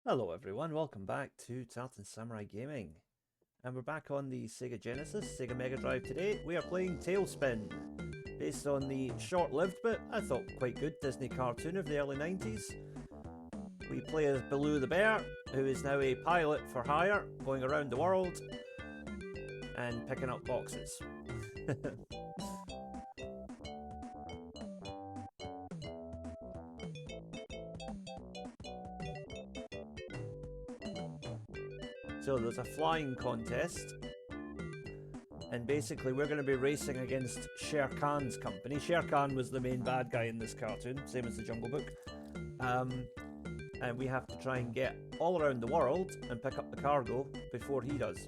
Hello everyone, welcome back to Tartan Samurai Gaming. And we're back on the Sega Genesis, Sega Mega Drive today. We are playing Tailspin, based on the short-lived but I thought quite good Disney cartoon of the early 90s. We play as Baloo the Bear, who is now a pilot for hire, going around the world and picking up boxes. So there's a flying contest, and basically we're going to be racing against Shere Khan's company. Shere Khan was the main bad guy in this cartoon, same as the Jungle Book. And we have to try and get all around the world and pick up the cargo before he does.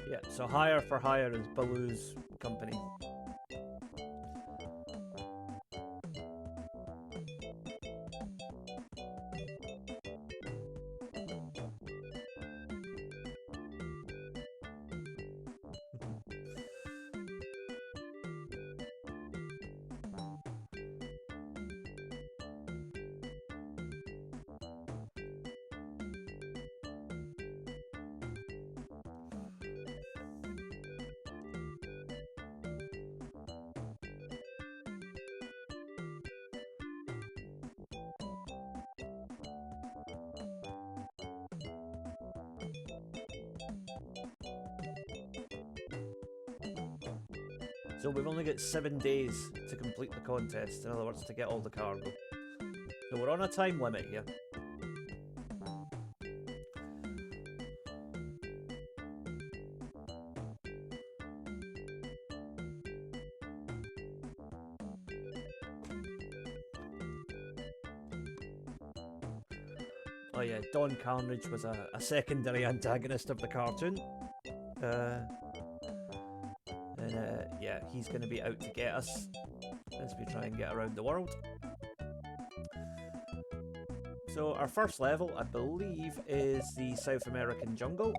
Yeah, so Hire for Hire is Baloo's company. So we've only got 7 days to complete the contest, in other words, to get all the cargo. So we're on a time limit here. Oh yeah, Don Carnage was a secondary antagonist of the cartoon. Yeah, he's going to be out to get us as we try and get around the world. So our first level, I believe, is the South American jungle.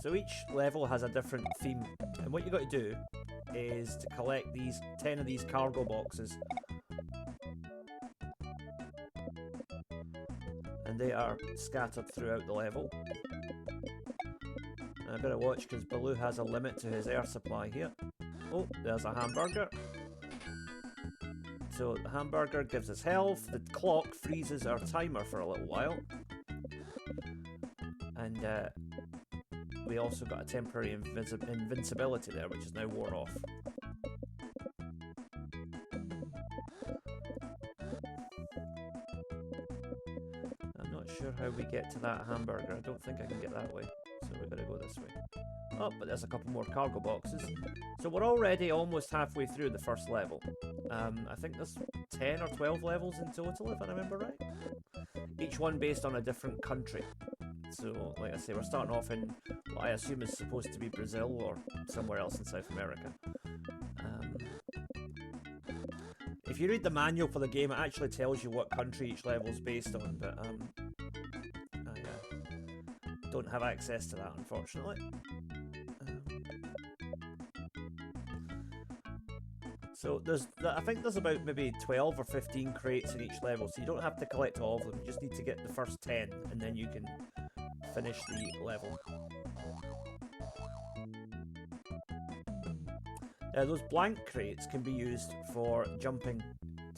So each level has a different theme, and what you got to do is to collect these 10 of these cargo boxes. And they are scattered throughout the level. And I've got to watch because Baloo has a limit to his air supply here. Oh, there's a hamburger. So the hamburger gives us health, the clock freezes our timer for a little while. And we also got a temporary invincibility there, which is now worn off. I'm not sure how we get to that hamburger. I don't think I can get that way. So we've got to go this way. Oh, but there's a couple more cargo boxes. So we're already almost halfway through the first level. I think there's 10 or 12 levels in total, if I remember right. Each one based on a different country. So, like I say, we're starting off in what I assume is supposed to be Brazil or somewhere else in South America. If you read the manual for the game, it actually tells you what country each level is based on, but I don't have access to that, unfortunately. So I think there's about maybe 12 or 15 crates in each level, so you don't have to collect all of them, you just need to get the first 10, and then you can finish the level. Those blank crates can be used for jumping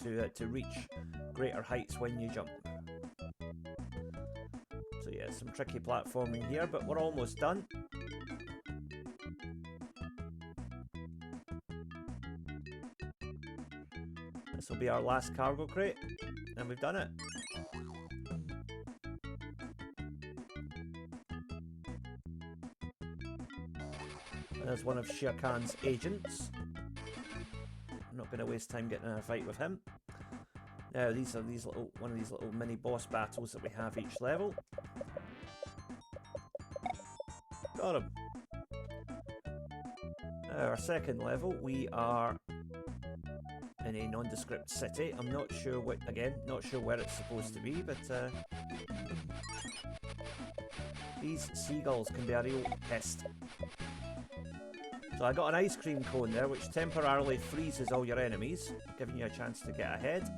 to reach greater heights when you jump. So yeah, some tricky platforming here, but we're almost done. This will be our last cargo crate, and we've done it. There's one of Shere Khan's agents. I'm not going to waste time getting in a fight with him. Now these are one of these little mini boss battles that we have each level. Got him. Our second level, we are in a nondescript city. I'm not sure what, again, not sure where it's supposed to be, but these seagulls can be a real pest. So I got an ice cream cone there, which temporarily freezes all your enemies, giving you a chance to get ahead.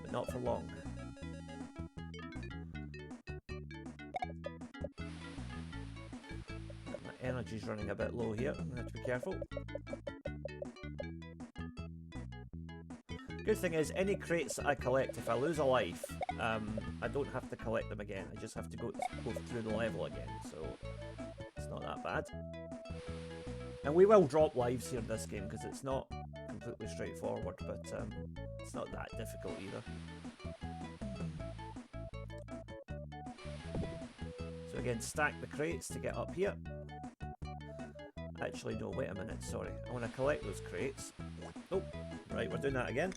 But not for long. My energy's running a bit low here, I'm going to have to be careful. Good thing is, any crates that I collect, if I lose a life, I don't have to collect them again. I just have to go through the level again, so it's not that bad. And we will drop lives here in this game, because it's not completely straightforward, but it's not that difficult either. So again, stack the crates to get up here. Actually, no, wait a minute, sorry. I want to collect those crates. Oh, right, we're doing that again.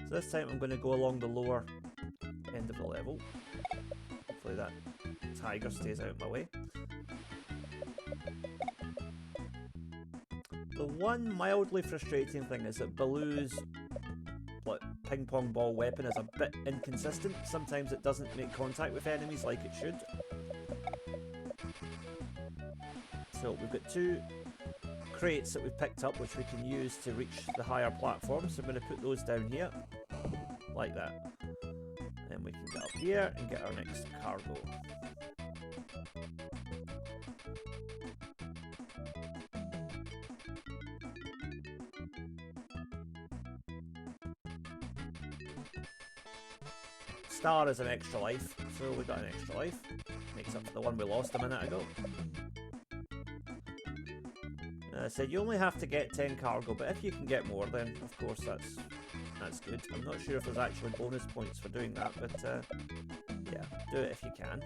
So this time I'm going to go along the lower end of the level. Hopefully that tiger stays out of my way. The one mildly frustrating thing is that Baloo's ping pong ball weapon is a bit inconsistent. Sometimes it doesn't make contact with enemies like it should. So we've got 2 crates that we've picked up which we can use to reach the higher platforms. So I'm going to put those down here, like that. Then we can get up here and get our next cargo. Star is an extra life, so we got an extra life. Makes up for the one we lost a minute ago. I said you only have to get 10 cargo, but if you can get more, then of course that's good. I'm not sure if there's actually bonus points for doing that, but yeah, do it if you can.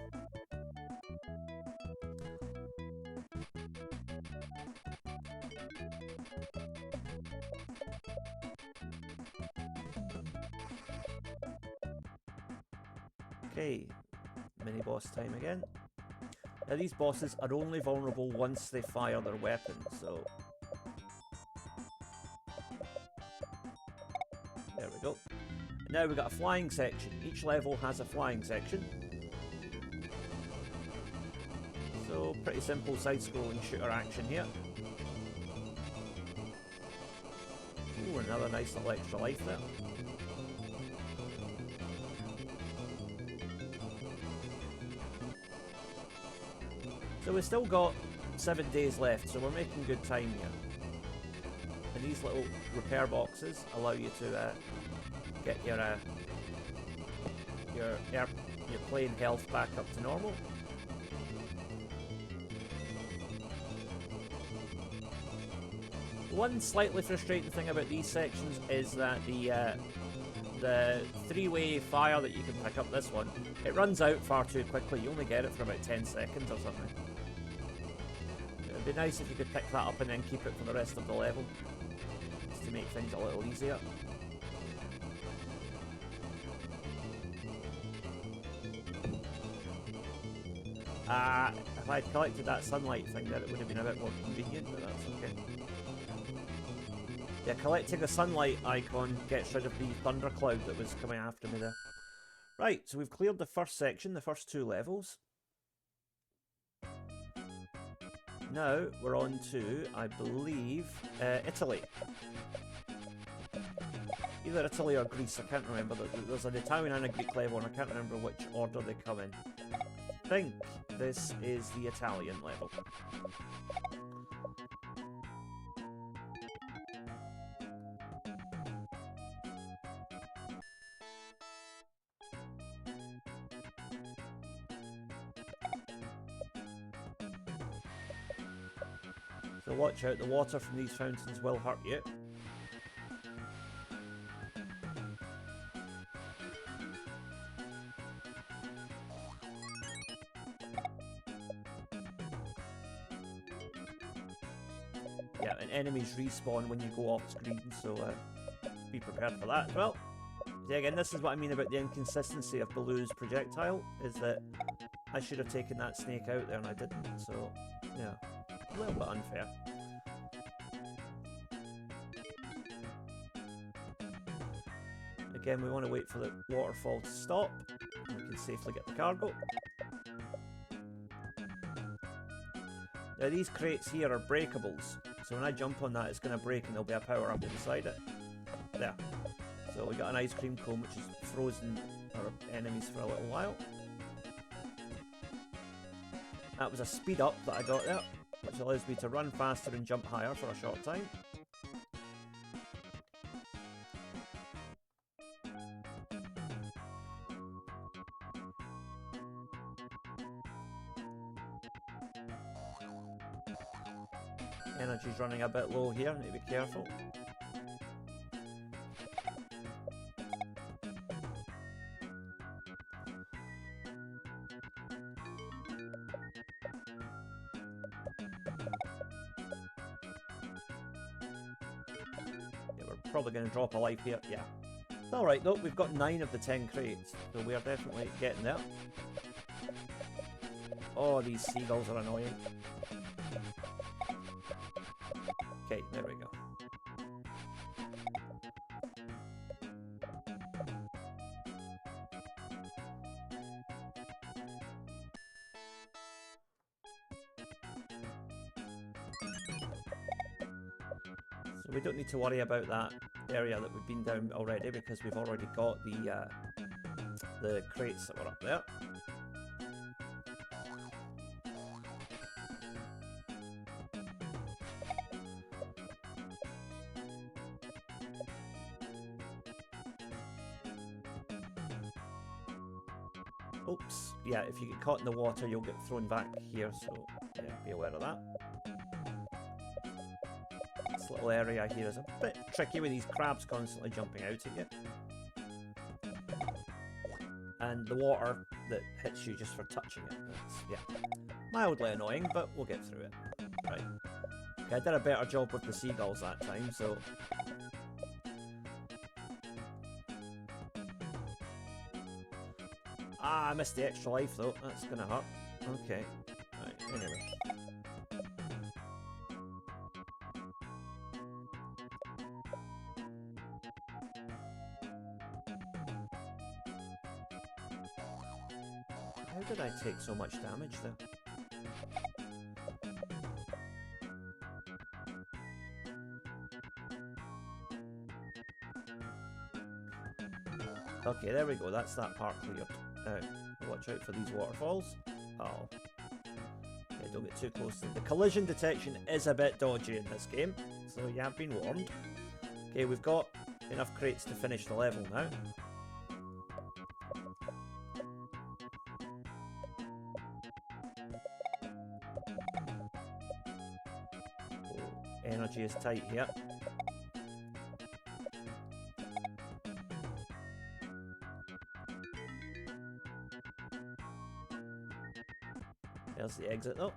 Okay, mini boss time again. Now these bosses are only vulnerable once they fire their weapons, so... There we go. And now we've got a flying section. Each level has a flying section. So, pretty simple side-scrolling shooter action here. Ooh, another nice little extra life there. So we've still got 7 days left, so we're making good time here. And these little repair boxes allow you to get your plane health back up to normal. One slightly frustrating thing about these sections is that the 3-way fire that you can pick up, this one, it runs out far too quickly. You only get it for about 10 seconds or something. It'd be nice if you could pick that up and then keep it for the rest of the level, just to make things a little easier. If I'd collected that sunlight thing there, it would have been a bit more convenient, but that's okay. Yeah, collecting the sunlight icon gets rid of the thundercloud that was coming after me there. Right, so we've cleared the first section, the first 2 levels. Now we're on to, I believe, Italy. Either Italy or Greece, I can't remember. There's an Italian and a Greek level, and I can't remember which order they come in. I think this is the Italian level. So watch out, the water from these fountains will hurt you. Yeah, and enemies respawn when you go off screen, so be prepared for that as well. Yeah, again, this is what I mean about the inconsistency of Baloo's projectile, is that I should have taken that snake out there and I didn't, so yeah, a little bit unfair. Again, we want to wait for the waterfall to stop, and we can safely get the cargo. Now these crates here are breakables, so when I jump on that it's going to break and there'll be a power up inside it. There. So we got an ice cream cone which has frozen our enemies for a little while. That was a speed up that I got there, which allows me to run faster and jump higher for a short time. Energy's running a bit low here, need to be careful. Yeah, we're probably going to drop a life here, yeah. It's alright though, we've got 9 of the 10 crates, so we are definitely getting there. Oh, these seagulls are annoying. Okay, there we go. So we don't need to worry about that area that we've been down already because we've already got the crates that were up there. Oops, yeah, if you get caught in the water, you'll get thrown back here, so yeah, be aware of that. This little area here is a bit tricky with these crabs constantly jumping out at you. And the water that hits you just for touching it. That's, yeah, mildly annoying, but we'll get through it. Right. Okay, I did a better job with the seagulls that time, so... Ah, I missed the extra life though. That's gonna hurt. Okay. Right, anyway. How did I take so much damage there? Okay, there we go. That's that part cleared. Now, watch out for these waterfalls. Oh. Okay, don't get too close to the collision detection is a bit dodgy in this game, so you have been warned. Okay, we've got enough crates to finish the level now. Oh, energy is tight here. There's the exit though.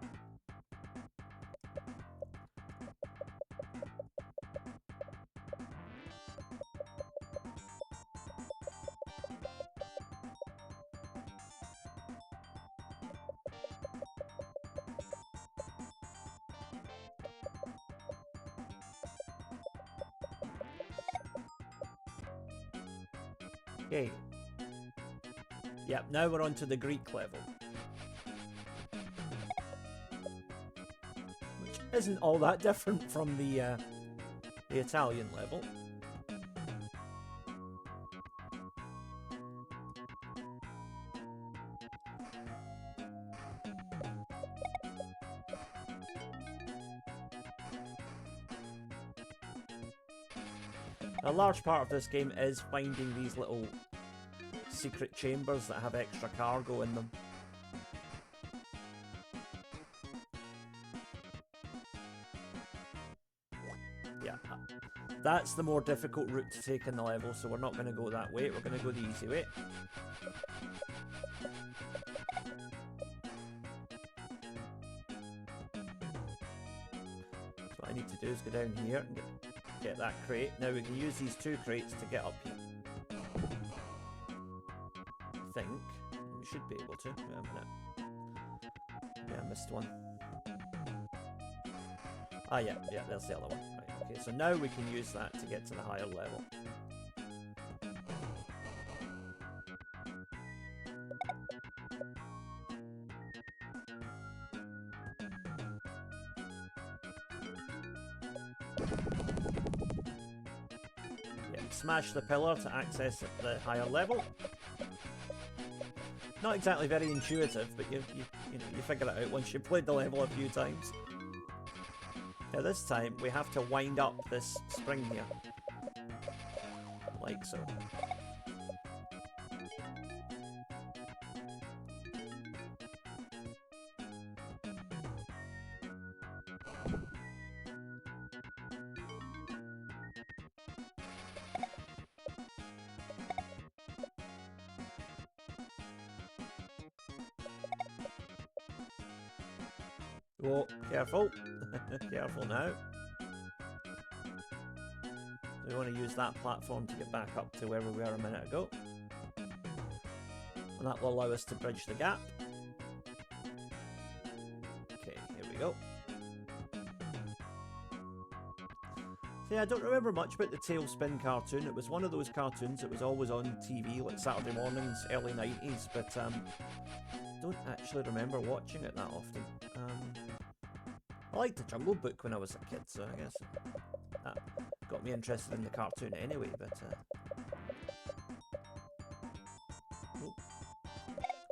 Okay. Yep, now we're on to the Greek level. Which isn't all that different from the Italian level. A large part of this game is finding these little secret chambers that have extra cargo in them. Yeah, that's the more difficult route to take in the level, so we're not going to go that way, we're going to go the easy way. So what I need to do is go down here and get that crate. Now we can use these 2 crates to get up here. I think we should be able to. Wait a minute. Yeah, I missed one. Ah, yeah, there's the other one. Right, okay, so now we can use that to get to the higher level. Yeah, smash the pillar to access the higher level. Not exactly very intuitive, but you figure it out once you've played the level a few times. Now this time we have to wind up this spring here, like so. Whoa, careful. Careful now. We want to use that platform to get back up to where we were a minute ago. And that will allow us to bridge the gap. Okay, here we go. So yeah, I don't remember much about the Tailspin cartoon. It was one of those cartoons that was always on TV, like Saturday mornings, early 90s, but don't actually remember watching it that often. I liked the Jungle Book when I was a kid, so I guess that got me interested in the cartoon anyway, but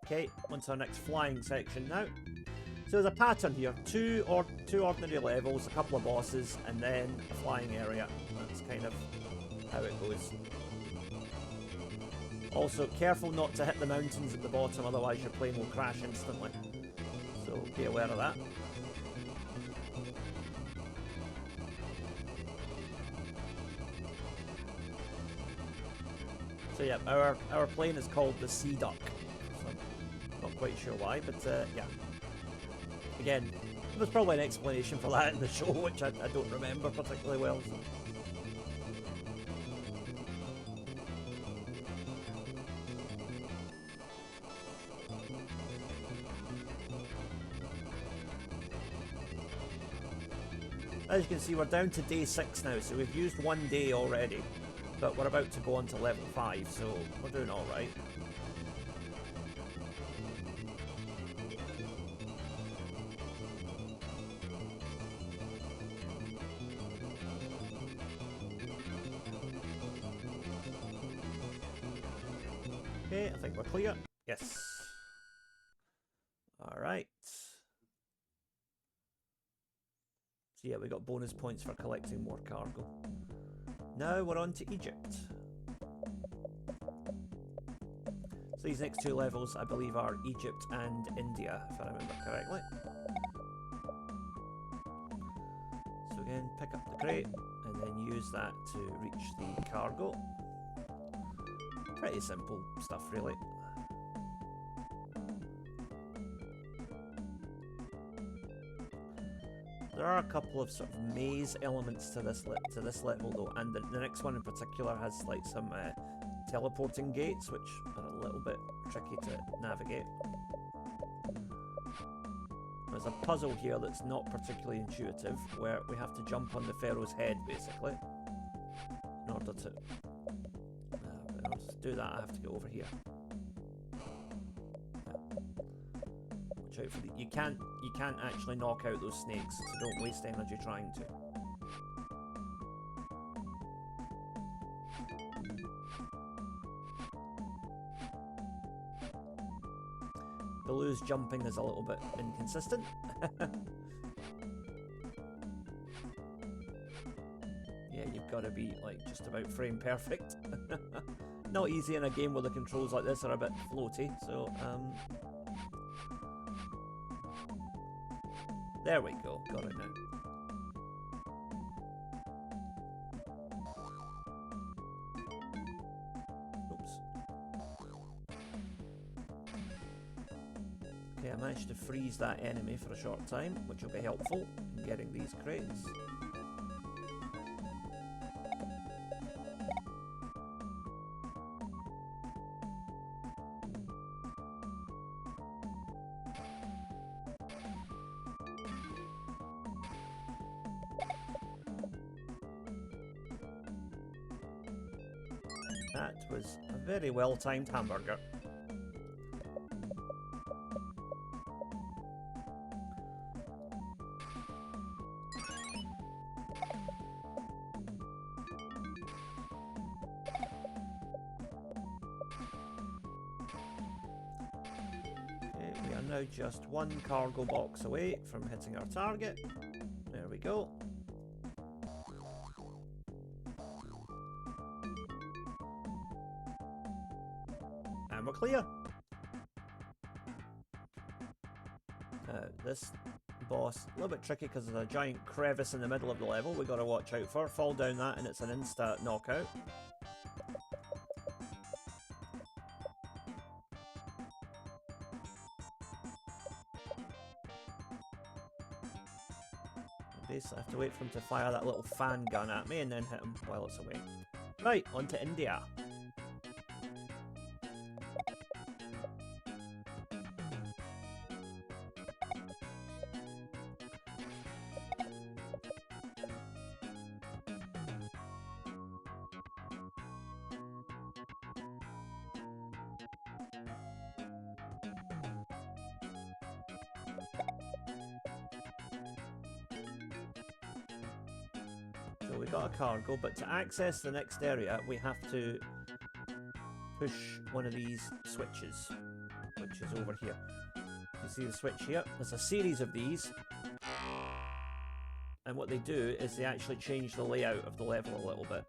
okay, on to our next flying section now. So there's a pattern here, two ordinary levels, a couple of bosses, and then a flying area. That's kind of how it goes. Also, careful not to hit the mountains at the bottom, otherwise your plane will crash instantly. So be aware of that. So yeah, our plane is called the Sea Duck. So I'm not quite sure why, but yeah. Again, there's probably an explanation for that in the show, which I don't remember particularly well. So. As you can see, we're down to day 6 now, so we've used 1 day already. But we're about to go on to level 5, so we're doing alright. Okay, I think we're clear. Yes. Alright. So yeah, we got bonus points for collecting more cargo. Now we're on to Egypt. So these next 2 levels, I believe, are Egypt and India, if I remember correctly. So again, pick up the crate and then use that to reach the cargo. Pretty simple stuff, really. There are a couple of sort of maze elements to this level though, and the next one in particular has like some teleporting gates, which are a little bit tricky to navigate. There's a puzzle here that's not particularly intuitive, where we have to jump on the Pharaoh's head, basically, in order to do that. I have to go over here. Watch out for the, you can't actually knock out those snakes, so don't waste energy trying to. Baloo's jumping is a little bit inconsistent. Yeah, you've got to be like just about frame perfect. Not easy in a game where the controls like this are a bit floaty, so there we go, got it now. Oops. Okay, I managed to freeze that enemy for a short time, which will be helpful in getting these crates. That was a very well-timed hamburger. Okay, we are now just one cargo box away from hitting our target. There we go. And we're clear. This boss, a little bit tricky because there's a giant crevice in the middle of the level we got to watch out for. Fall down that and it's an insta knockout. Basically, I have to wait for him to fire that little fan gun at me and then hit him while it's away. Right, on to India. So we got a cargo, but to access the next area we have to push one of these switches, which is over here. You see the switch here? There's a series of these, and what they do is they actually change the layout of the level a little bit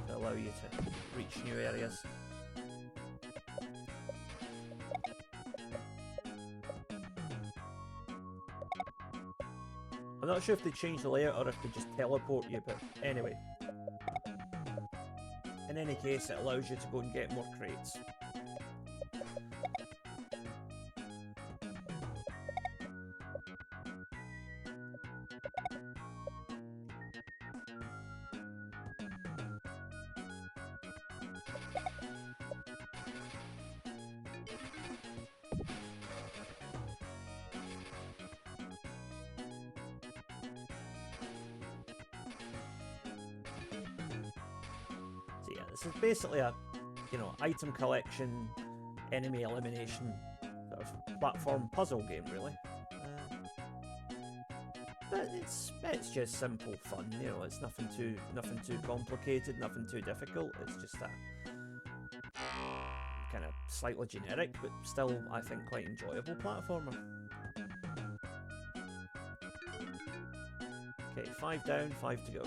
to allow you to reach new areas. I'm not sure if they change the layout or if they just teleport you, but anyway. In any case, it allows you to go and get more crates. Yeah, this is basically a, item collection, enemy elimination, sort of platform puzzle game, really. But it's just simple fun, it's nothing too complicated, nothing too difficult. It's just a kind of slightly generic, but still, I think, quite enjoyable platformer. Okay, 5 down, 5 to go.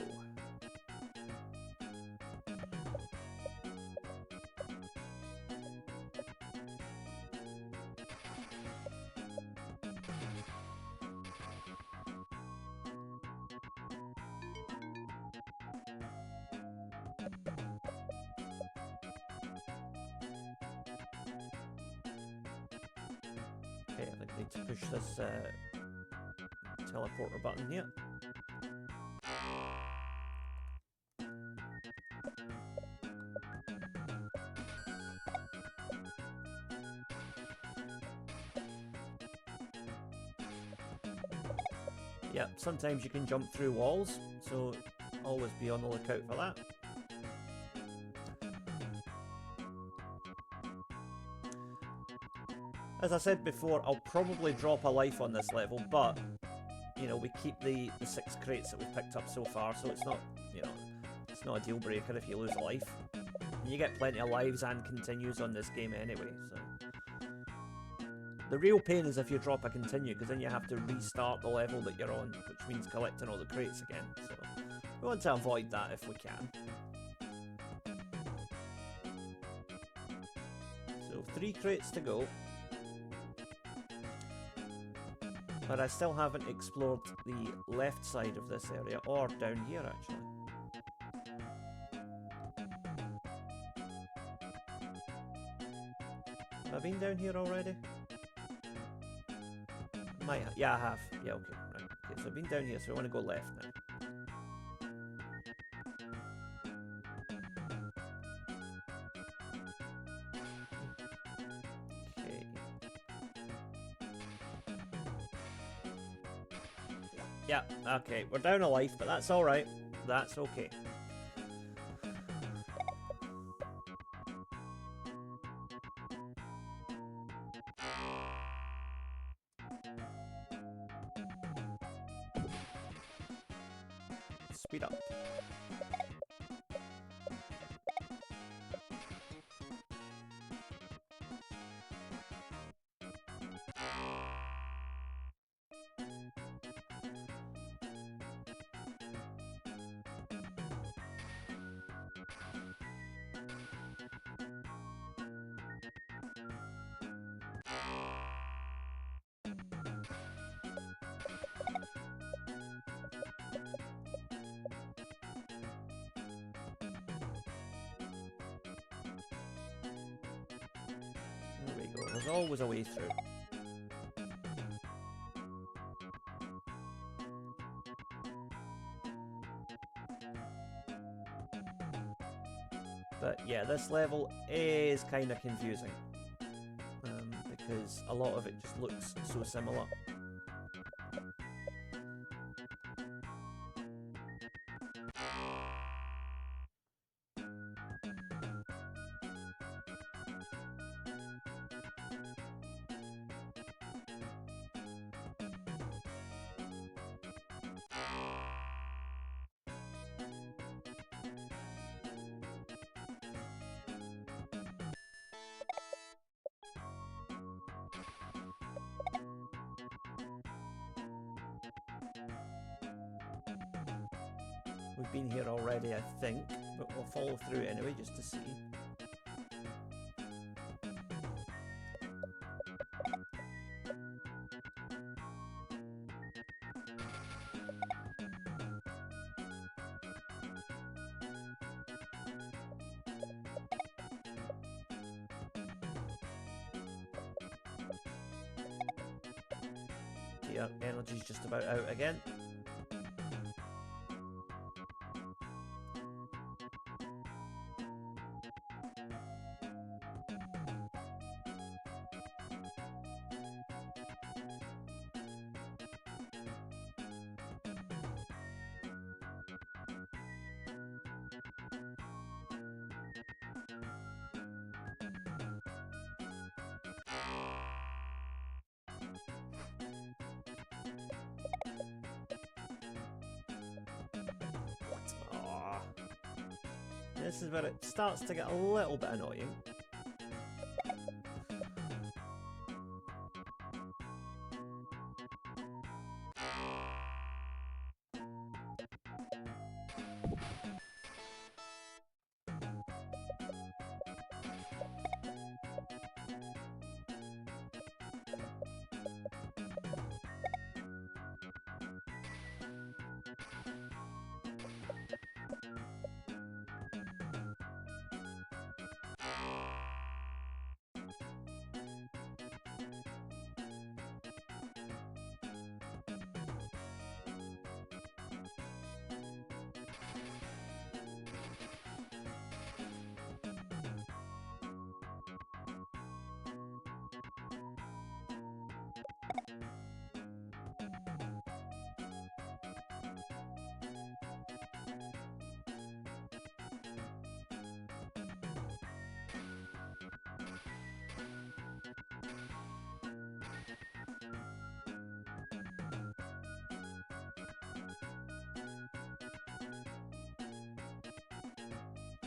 Okay, I think I need to push this teleporter button here. Yep, sometimes you can jump through walls, so always be on the lookout for that. As I said before, I'll probably drop a life on this level, but, we keep the 6 crates that we've picked up so far, so it's not, it's not a deal breaker if you lose a life. And you get plenty of lives and continues on this game anyway, so... The real pain is if you drop a continue, because then you have to restart the level that you're on, which means collecting all the crates again, so... We want to avoid that if we can. So, 3 crates to go. But I still haven't explored the left side of this area, or down here actually. Have I been down here already? Yeah, I have. Yeah, okay, right. Okay, so I've been down here, so I want to go left now. Yeah, okay, we're down a life, but that's alright. That's okay. speed up. There we go, there's always a way through. But yeah, this level is kind of confusing. Because a lot of it just looks so similar. We've been here already, I think, but we'll follow through anyway just to see. Yeah, energy's just about out again. This is where it starts to get a little bit annoying.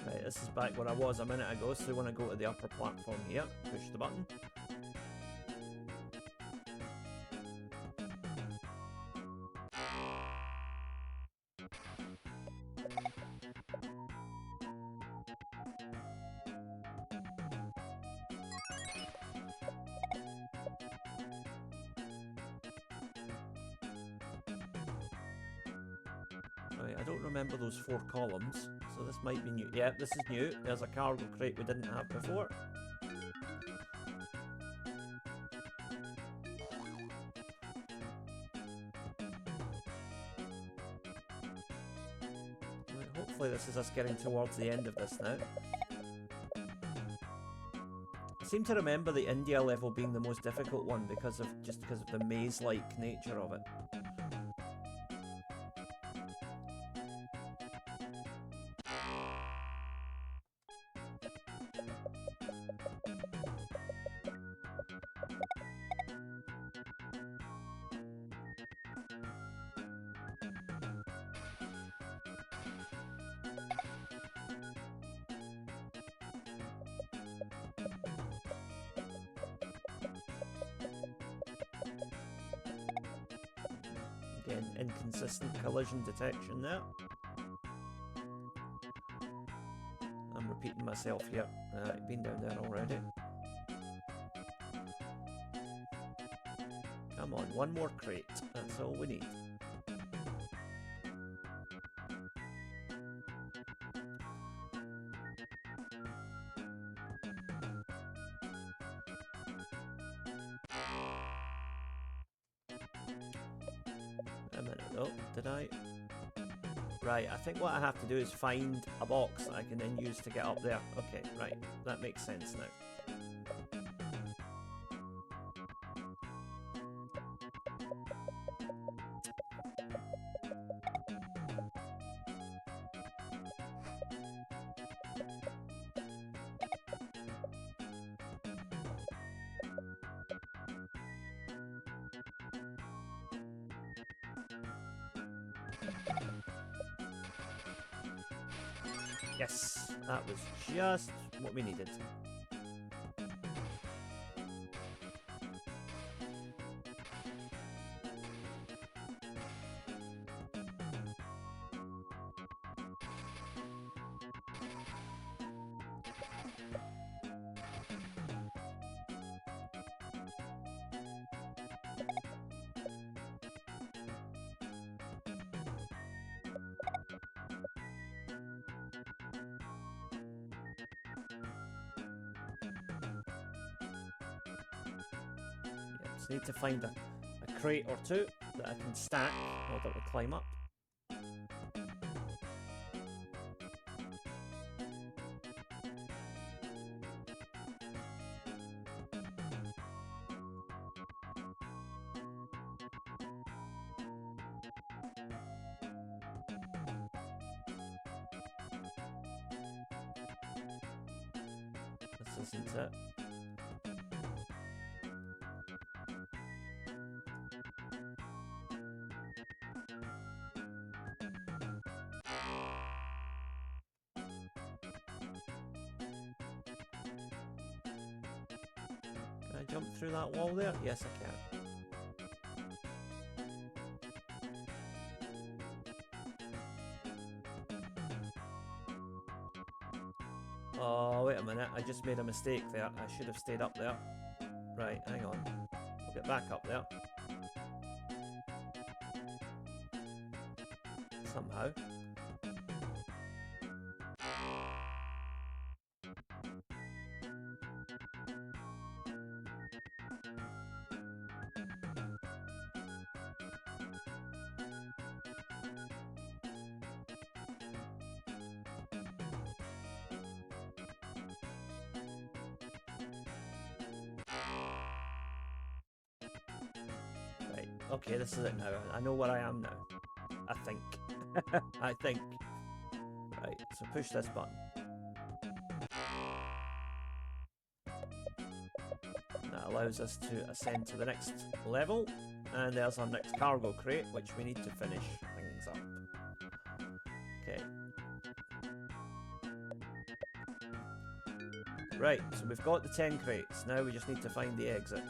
Right, this is back where I was a minute ago, so when I go to the upper platform here, push the button. Right, I don't remember those 4 columns, so this might be new. Yeah, this is new. There's a cargo crate we didn't have before. Right, hopefully this is us getting towards the end of this now. I seem to remember the India level being the most difficult one because of the maze-like nature of it. Again, inconsistent collision detection there. I'm repeating myself here. Been down there already. Come on, one more crate. That's all we need. A minute though, did I? Right, I think what I have to do is find a box that I can then use to get up there. Okay, right, that makes sense now. Yes, that was just what we needed. Just need to find a crate or two that I can stack in order to climb up. This isn't it. Can I jump through that wall there? Yes, I can. Oh, wait a minute. I just made a mistake there. I should have stayed up there. Right, hang on. I'll get back up there. Somehow. Right, okay, this is it now. I know where I am now. I think. I think. Right, so push this button. That allows us to ascend to the next level. And there's our next cargo crate, which we need to finish things up. Okay. Right, so we've got the 10 crates. Now we just need to find the exit.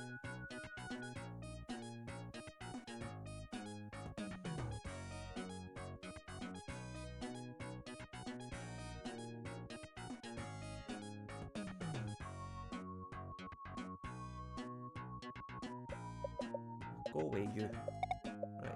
Go away, you. Right.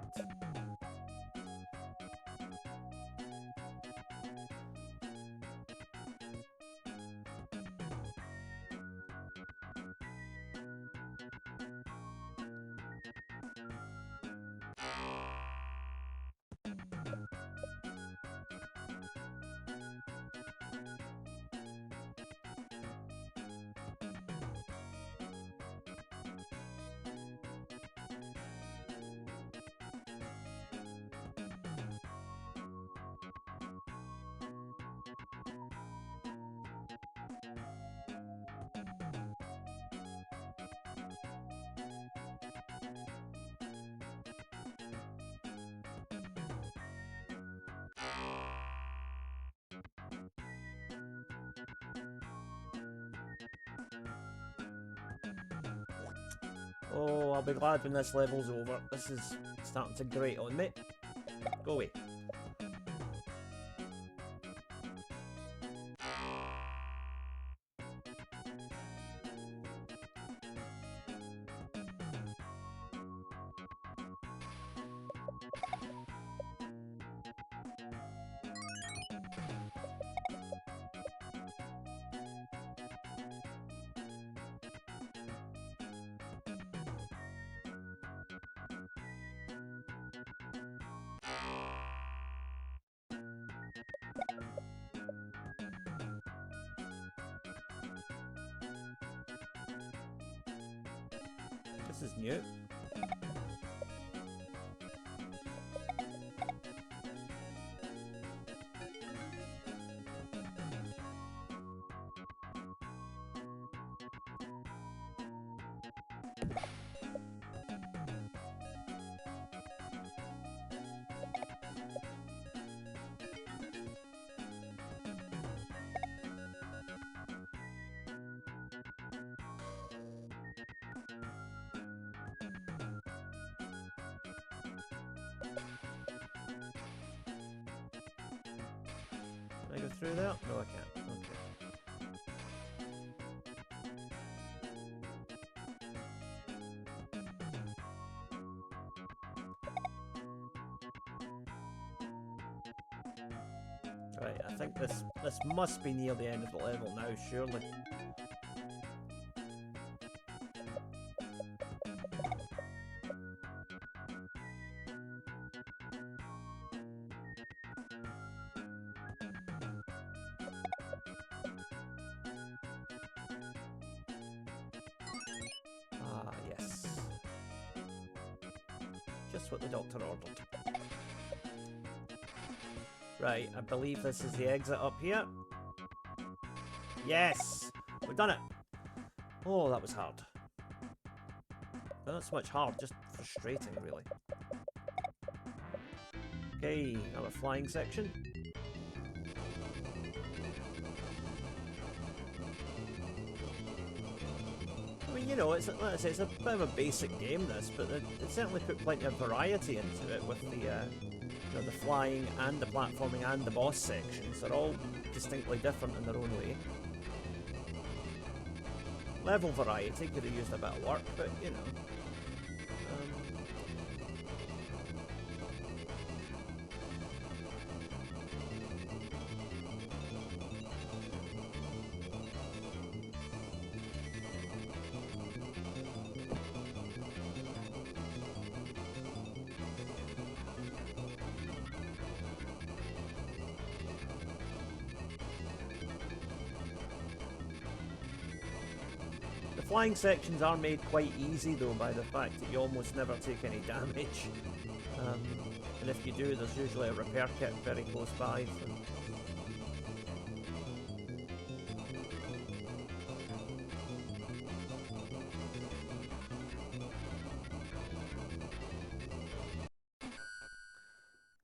Oh, Oh, I'll be glad when this level's over. This is starting to grate on me. Go away. This is new. Can I go through there? No, I can't. Okay. Right, I think this must be near the end of the level now, surely. Ah, yes. Just what the doctor ordered. Right, I believe this is the exit up here. Yes! We've done it! Oh, that was hard. Not so much hard, just frustrating, really. Okay, another flying section. I mean, you know, it's, like I say, it's a bit of a basic game, this, but it certainly put plenty of variety into it with the, you know, the flying and the platforming and the boss sections. They're all distinctly different in their own way. Level variety could have used a bit of work, but, you know. Flying sections are made quite easy though by the fact that you almost never take any damage. And if you do, there's usually a repair kit very close by. So.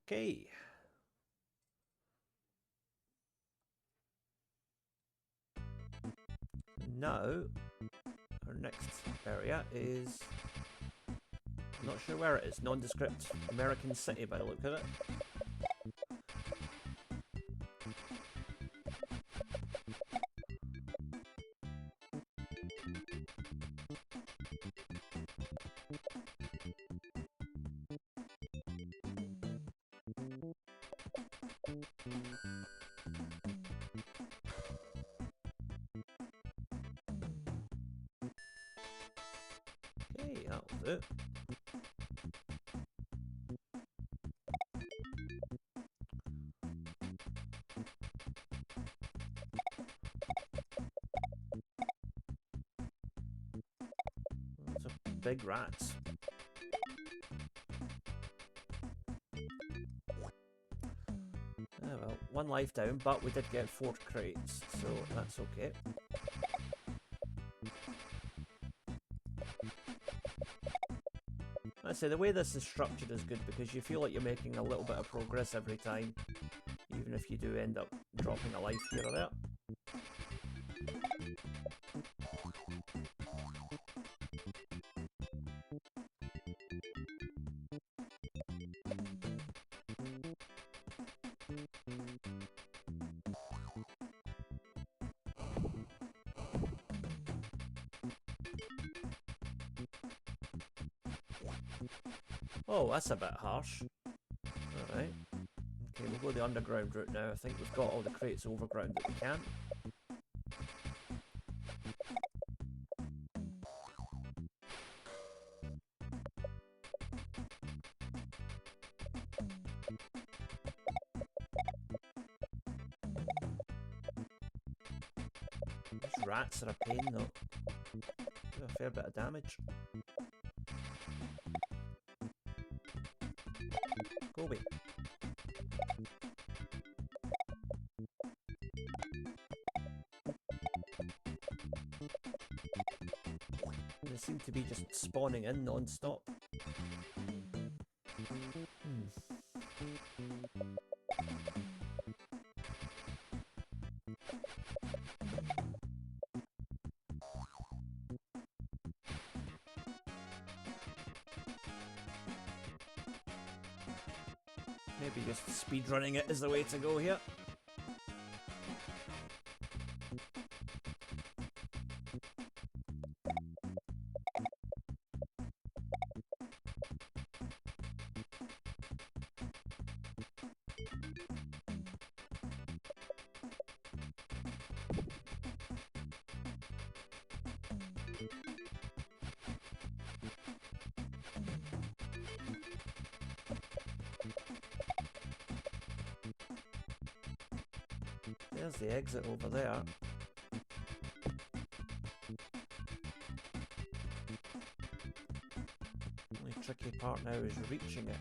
Okay. Now, our next area is, I'm not sure where it is, nondescript American city by the look of it. Okay, that'll do. Lots of big rats. Oh well, one life down, but we did get 4 crates, so that's okay. I say the way this is structured is good because you feel like you're making a little bit of progress every time, even if you do end up dropping a life here or there. Oh, that's a bit harsh. Alright. Okay, we'll go the underground route now. I think we've got all the crates overground that we can. These rats are a pain though. Do a fair bit of damage. Go away. They seem to be just spawning in non-stop. Maybe just speedrunning it is the way to go here. There's the exit over there. Only tricky part now is reaching it.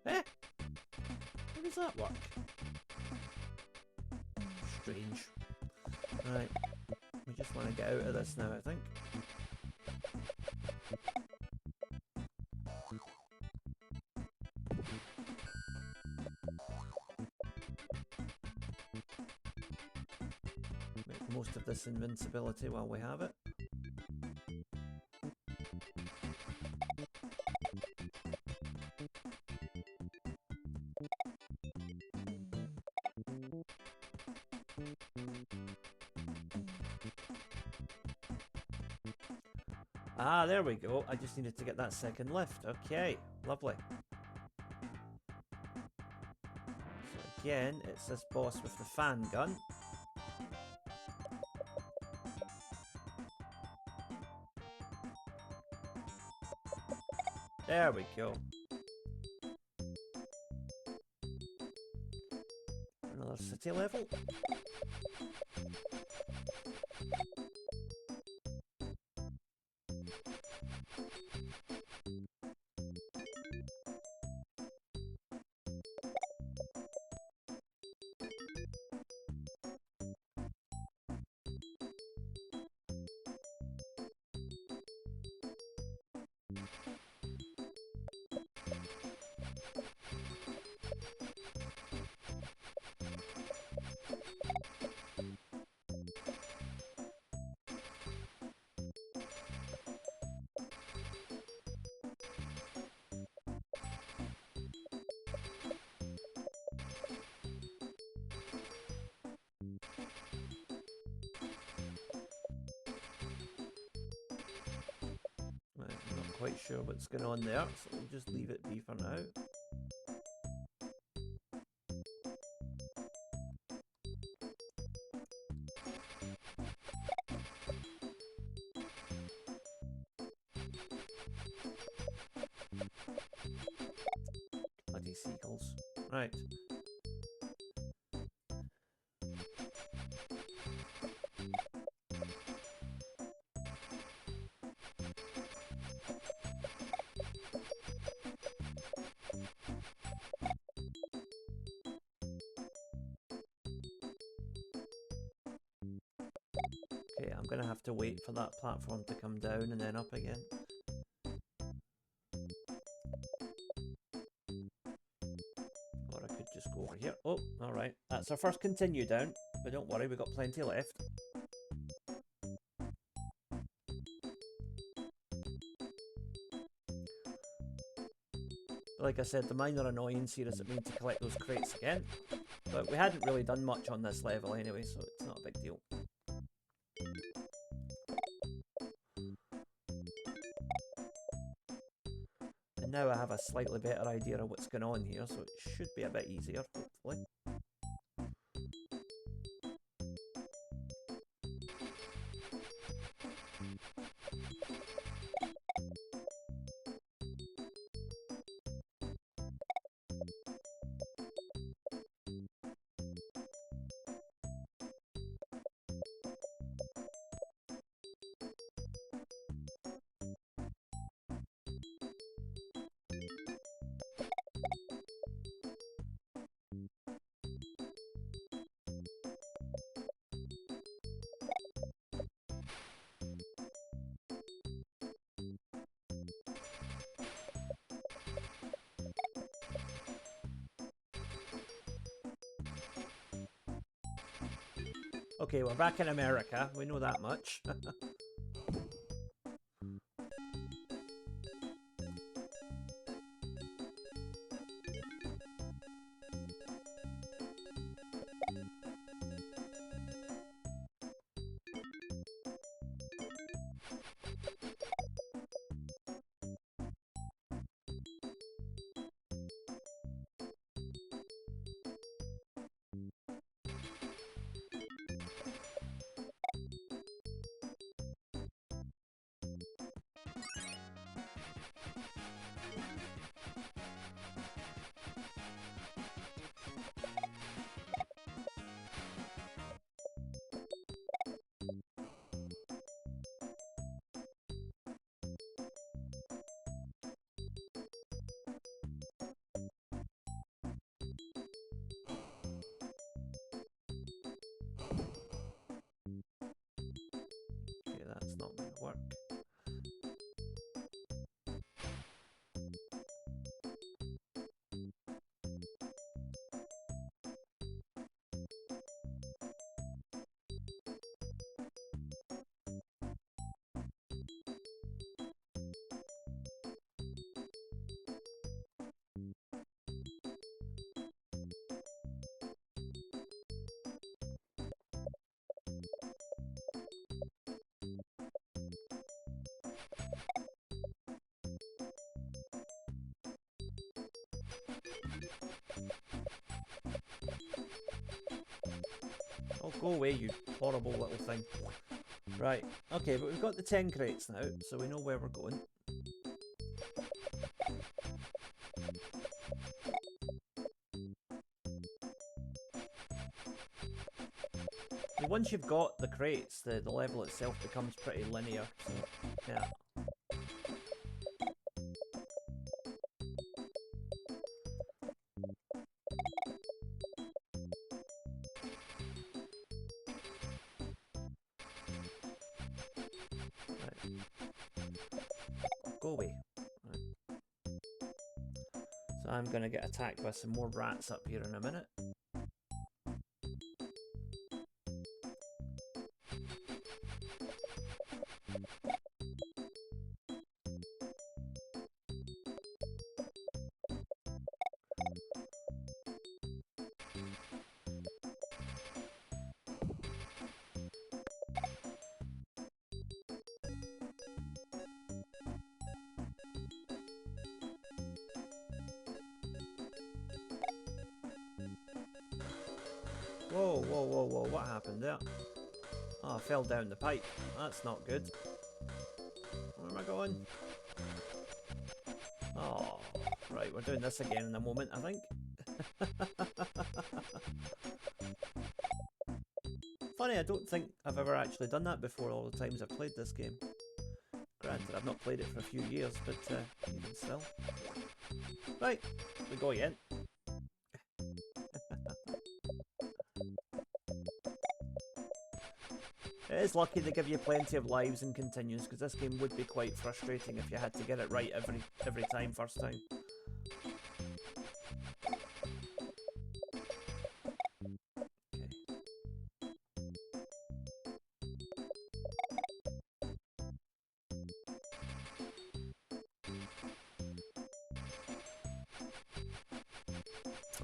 Eh? How does that work? Strange. Right. We just want to get out of this now, I think. Make most of this invincibility while we have it. Ah, there we go. I just needed to get that second lift. Okay, lovely. So again, it's this boss with the fan gun. There we go. Another city level. I'm not quite sure what's going on there, so we'll just leave it be for now. Bloody seagulls. Right. Okay, I'm gonna have to wait for that platform to come down and then up again. here. Oh, alright. That's our first continue down. But don't worry, we've got plenty left. Like I said, the minor annoyance here is that we need to collect those crates again. But we hadn't really done much on this level anyway, so it's not a big deal. And now I have a slightly better idea of what's going on here, so it should be a bit easier, hopefully. Okay, we're back in America, we know that much. That's not going to work. Oh, go away, you horrible little thing. Right, okay, but we've got the 10 crates now, so we know where we're going. And once you've got the crates, the level itself becomes pretty linear, so yeah. Go away. Right. So I'm going to get attacked by some more rats up here in a minute. Whoa, whoa, whoa, whoa, what happened there? Oh, I fell down the pipe. That's not good. Where am I going? Oh, right, we're doing this again in a moment, I think. Funny, I don't think I've ever actually done that before all the times I've played this game. Granted, I've not played it for a few years, but even still. Right, we go again. It is lucky they give you plenty of lives and continues, because this game would be quite frustrating if you had to get it right every time, first time.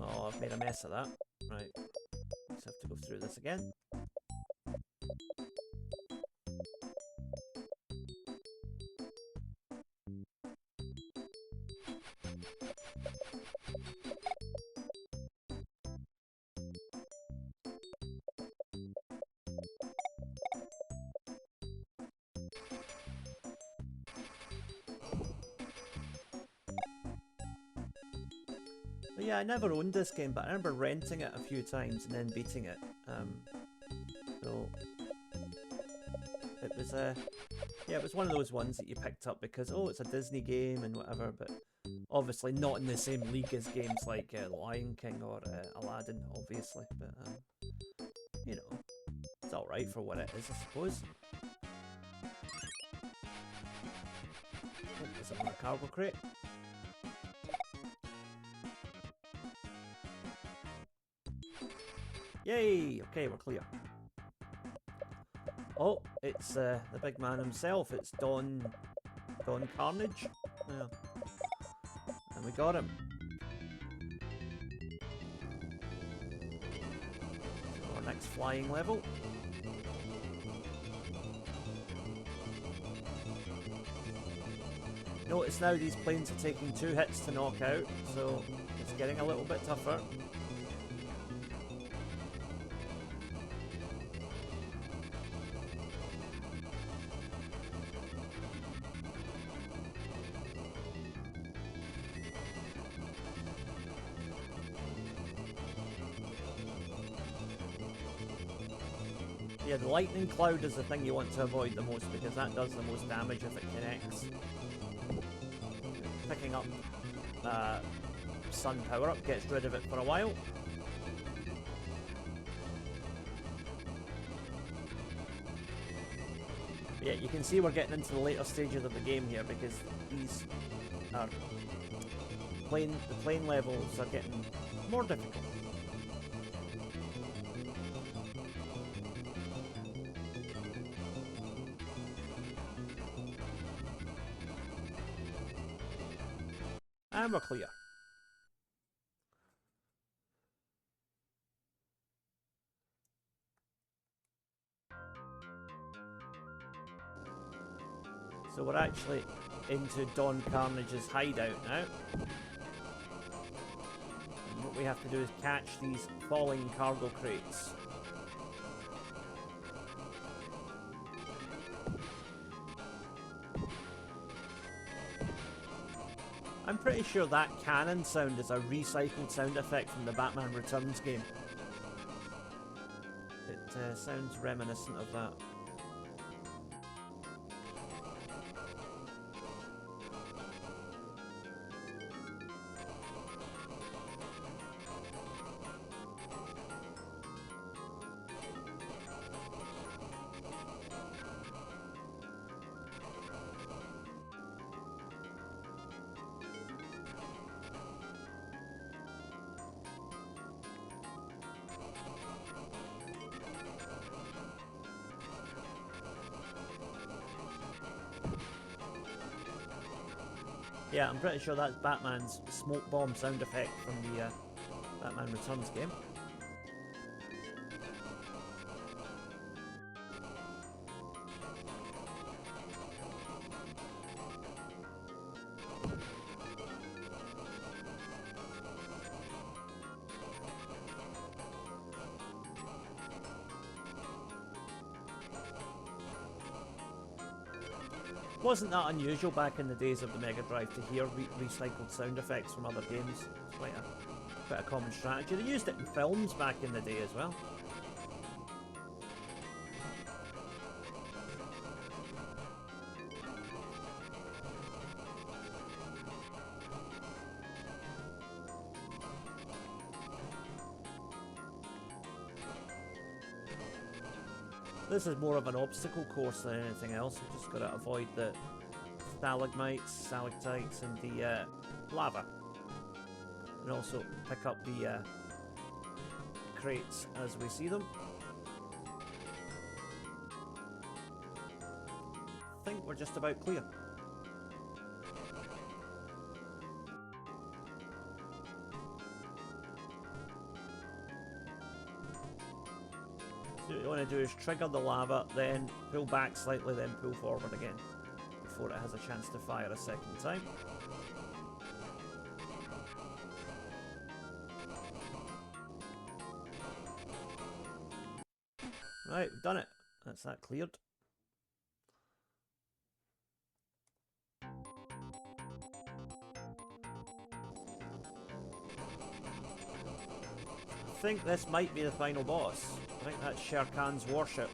Oh, I've made a mess of that. Right. Just have to go through this again. But yeah, I never owned this game, but I remember renting it a few times and then beating it. So it was yeah, it was one of those ones that you picked up because, oh, it's a Disney game and whatever, but obviously not in the same league as games like Lion King or Aladdin, obviously. But you know, it's all right for what it is, I suppose. Oh, there's another cargo crate. Yay! Okay, we're clear. Oh, it's the big man himself. It's Don Carnage. Yeah. And we got him. So our next flying level. Notice now these planes are taking 2 hits to knock out, so it's getting a little bit tougher. Yeah, the lightning cloud is the thing you want to avoid the most because that does the most damage if it connects. Picking up sun power-up gets rid of it for a while. But yeah, you can see we're getting into the later stages of the game here because these are the plane levels are getting more difficult. And we're clear. So we're actually into Don Carnage's hideout now. And what we have to do is catch these falling cargo crates. I'm pretty sure that cannon sound is a recycled sound effect from the Batman Returns game. It sounds reminiscent of that. Yeah, I'm pretty sure that's Batman's smoke bomb sound effect from the Batman Returns game. Wasn't that unusual back in the days of the Mega Drive to hear recycled sound effects from other games? It's quite a common strategy. They used it in films back in the day as well. This is more of an obstacle course than anything else. We've just got to avoid the stalagmites, stalactites, and the lava. And also pick up the crates as we see them. I think we're just about clear. going to do is trigger the lava, then pull back slightly, then pull forward again before it has a chance to fire a second time. Right, we've done it. That's that cleared. I think this might be the final boss. I think that's Shere Khan's warship.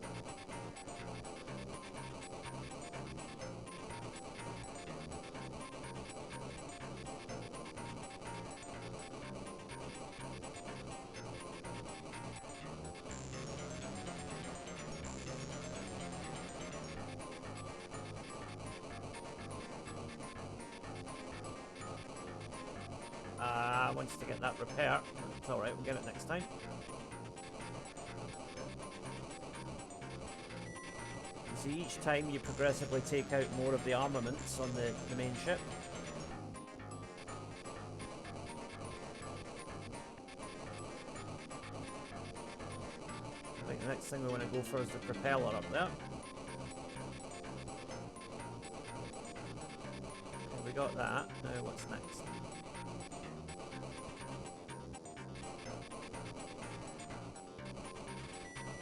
Wants to get that repair. It's alright, we'll get it next time. You see, each time you progressively take out more of the armaments on the main ship. I think the next thing we want to go for is the propeller up there. Okay, we got that. Now what's next?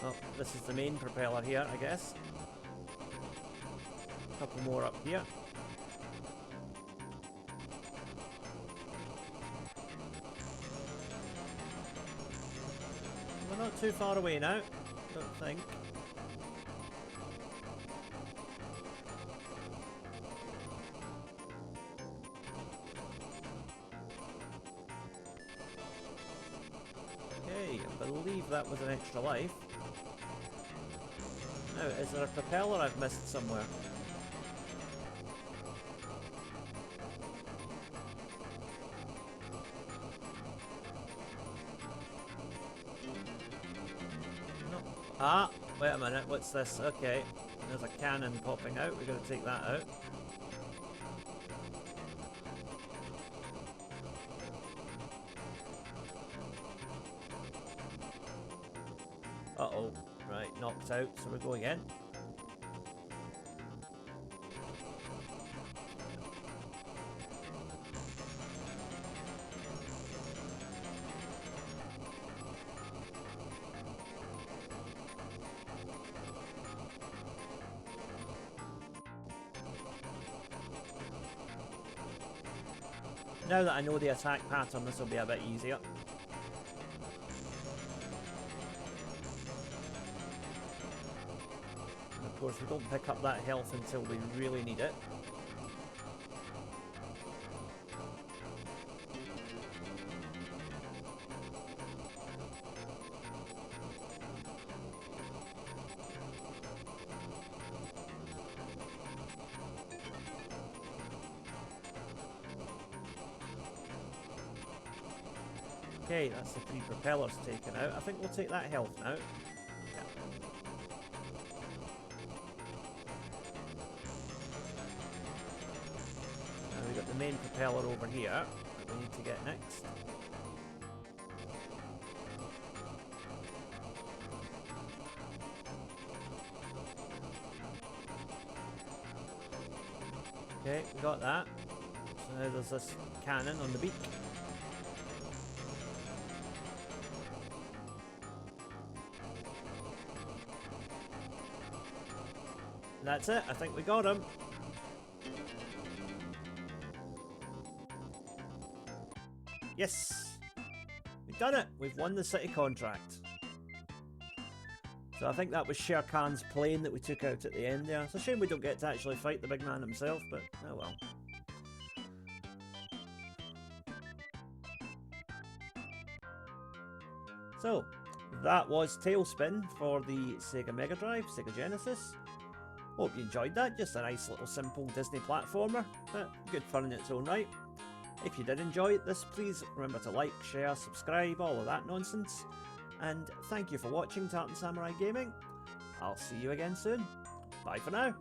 Oh, this is the main propeller here, I guess. A couple more up here. We're not too far away now, don't think. Okay, I believe that was an extra life. Now, is there a propeller I've missed somewhere? No. Ah, wait a minute, what's this? Okay, there's a cannon popping out, we've got to take that out. Uh-oh. Right, knocked out, so we'll go again. Now that I know the attack pattern, this will be a bit easier. Of course, we don't pick up that health until we really need it. Okay, that's the 3 propellers taken out. I think we'll take that health now. The main propeller over here that we need to get next. Okay, we got that. So now there's this cannon on the beak. And that's it, I think we got him. Yes! We've done it! We've won the city contract. So I think that was Shere Khan's plane that we took out at the end there. It's a shame we don't get to actually fight the big man himself, but oh well. So, that was Tailspin for the Sega Mega Drive, Sega Genesis. Hope you enjoyed that. Just a nice little simple Disney platformer, but good fun in its own right. If you did enjoy this, please remember to like, share, subscribe, all of that nonsense. And thank you for watching Tartan Samurai Gaming. I'll see you again soon. Bye for now.